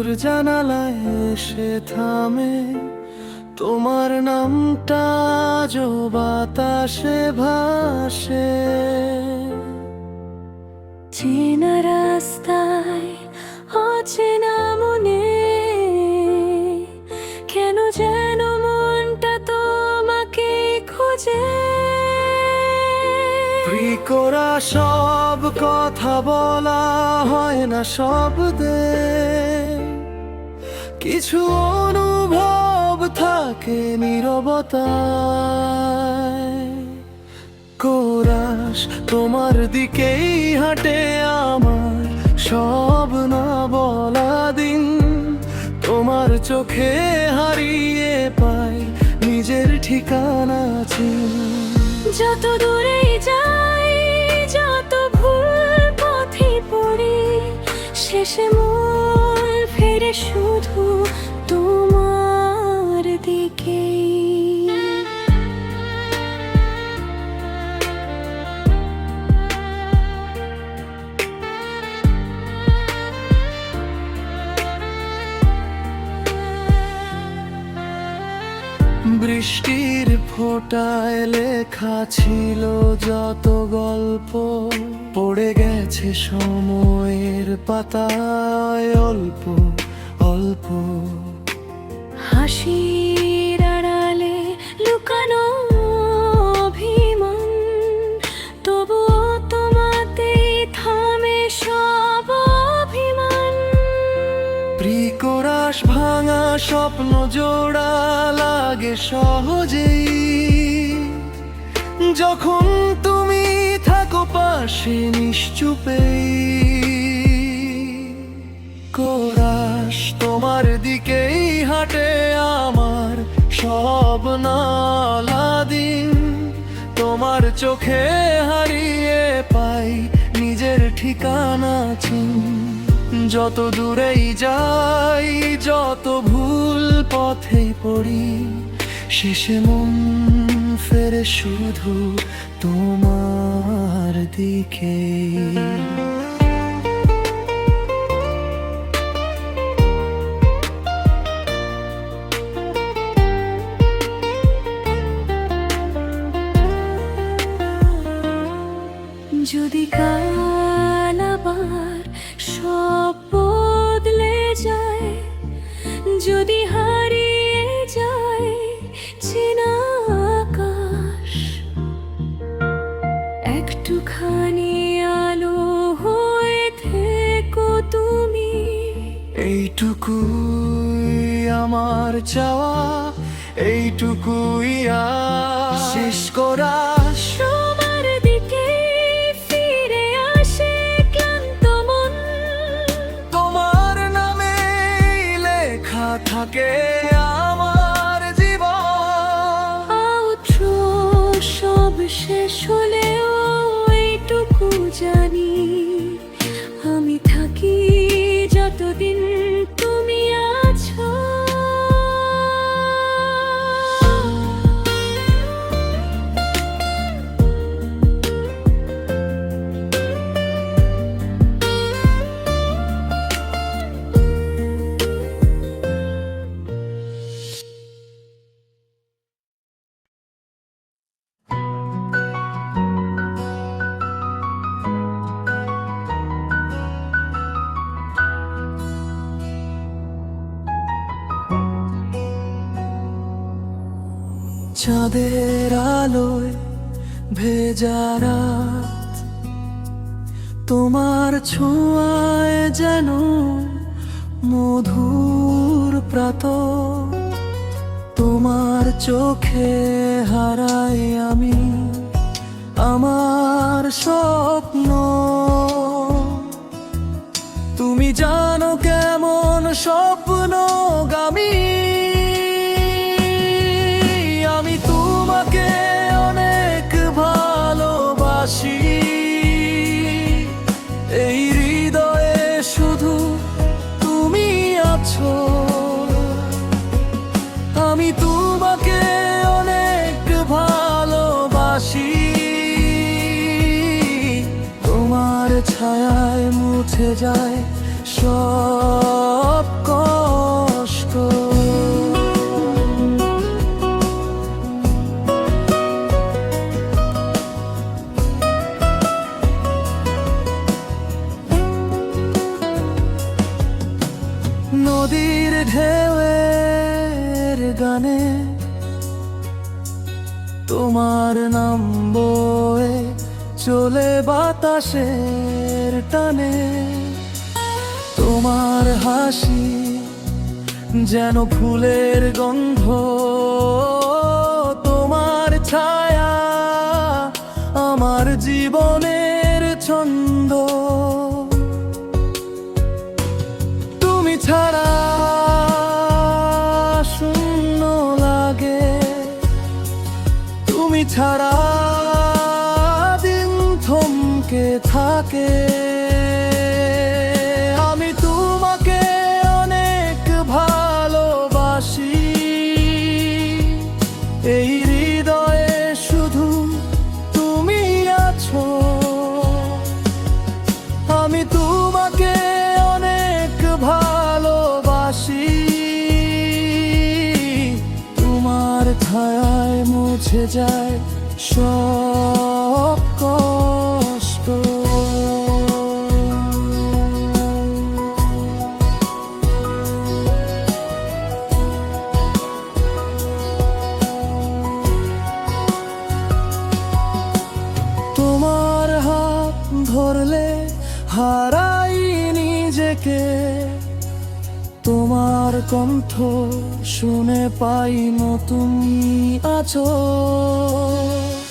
দূর জানালায় এসে থামে, তোমার নামটা আজও বাতাসে ভাসে। চেনা রাস্তায় অচেনা মনে, কেন যেন মনটা তোমাকে খোঁজে। করা সব কথা বলা হয় না শব্দে, কিছু অনুভব থাকে নীরবতায়। কোরাস তোমার দিকেই হাঁটে আমার সব না বলা দিন, তোমার চোখে হারিয়ে পাই নিজের ঠিকানা চিন। যত দূরেই যাই, যত ভুল পথে পড়ি, শেষে মন ফেরে শুধু তোমার দিকেই। বৃষ্টির ফোঁটায় লেখা ছিল যত গল্প, পড়ে গেছে সময়ের পাতায় অল্প অল্প। হাসির আড়ালে লুকানো অভিমান, তবুও তোমাতেই থামে সব অভিমান। প্রিকরাশ ভাঙা স্বপ্ন জোড়া লাগে সহজেই, যখন তুমি থাকো পাশে নিশ্চুপেই। কোরাস তোমার দিকেই হাঁটে আমার সব নালা দিন, তোমার চোখে হারিয়ে পাই নিজের ঠিকানা চিন। যত দূরেই যাই, যত ভুল পথেই পড়ি, শেষে মন ফেরে শুধু তোমার দিকে। যদি কাল আবার সব বদলে যায়, যদি হারিয়ে যায় চেনা আকাশ, একটুখানি আলো হয়ে থেকো তুমি। এইটুকুই আমার চাওয়া, এইটুকুই শেষ করা। তোমার দিকে ফিরে আসে ক্লান্ত মন, তোমার নামে লেখা থাকে আমার জীবন। আউট্র সব শেষ হলেও এইটুকু জানি, আমি থাকি যতদিন তুমি আছো। চাঁদের আলোয় ভেজা রাত, তোমার ছোঁয়ায় যেন মধুর প্রাত। তোমার চোখে হারাই আমি আমার স্বপ্ন। তুমি জানো কেমন স্বপ্নগামী আমি, তোমাকে অনেক ভালোবাসি। এই হৃদয়ে শুধু তুমি আছো, আমি তোমাকে অনেক ভালোবাসি। তোমার ছায়ায় মুছে যায় সব নদীর ঢেউয়ের গানে তোমার নাম বয়ে চলে বাতাসের টানে। তোমার হাসি যেন ফুলের গন্ধ, তোমার ছায়া আমার জীবনের ছন্দ। তুমি ছাড়া শূন্য লাগে, তুমি ছাড়া দিন থমকে থাকে। আমি তোমাকে অনেক ভালোবাসি, এই হৃদয়ে শুধু তুমি আছো। আমি তোমাকে অনেক ভালোবাসি, তোমার ছায়ায় মুছে যায় সব কষ্ট। তোমার হাত ধরলে হারাই নিজেকে, তোমার কণ্ঠ শুনে পাই নতুন আছো।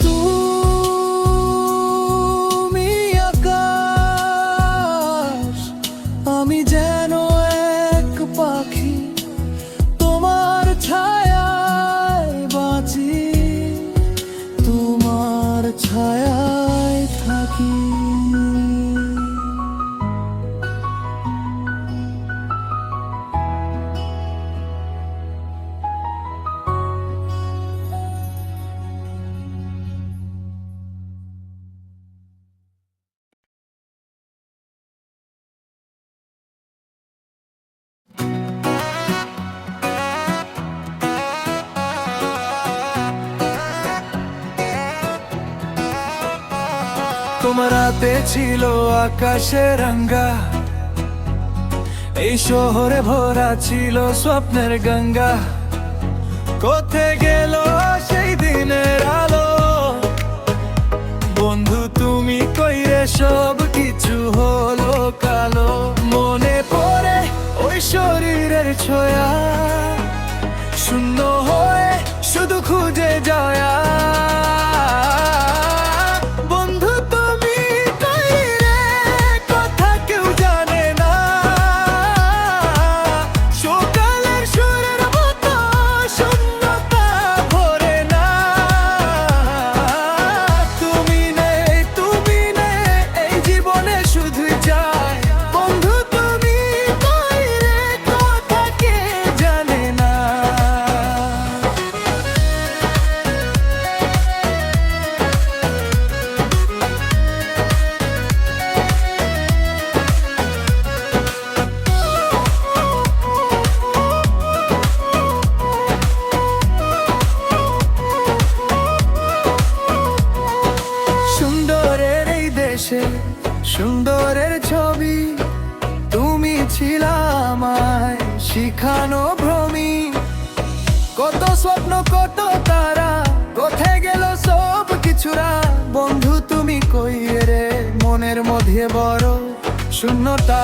তুমি আকাশ, আমি যেন এক পাখি, তোমার ছায়ায় বাঁচি, তোমার ছায়ায় থাকি। তোমার হাতে ছিল আকাশে রাঙ্গা, এই শহরে ভরা ছিল স্বপ্নের গঙ্গা। কোথায় গেল সেই দিনের আলো, বন্ধু তুমি কইরে সব কিছু হলো কালো। মনে পড়ে ওই শরীরের ছোঁয়া, শূন্য হয়ে শুধু খুঁজে যাওয়া। সুন্দরের ছবি তুমি ছিলা আমায় শিখানো ভ্রমি। কত স্বপ্ন কত তারা, কোথায় গেল সব কিছুরা। বন্ধু তুমি কই রে, মনের মধ্যে বড় শূন্যতা।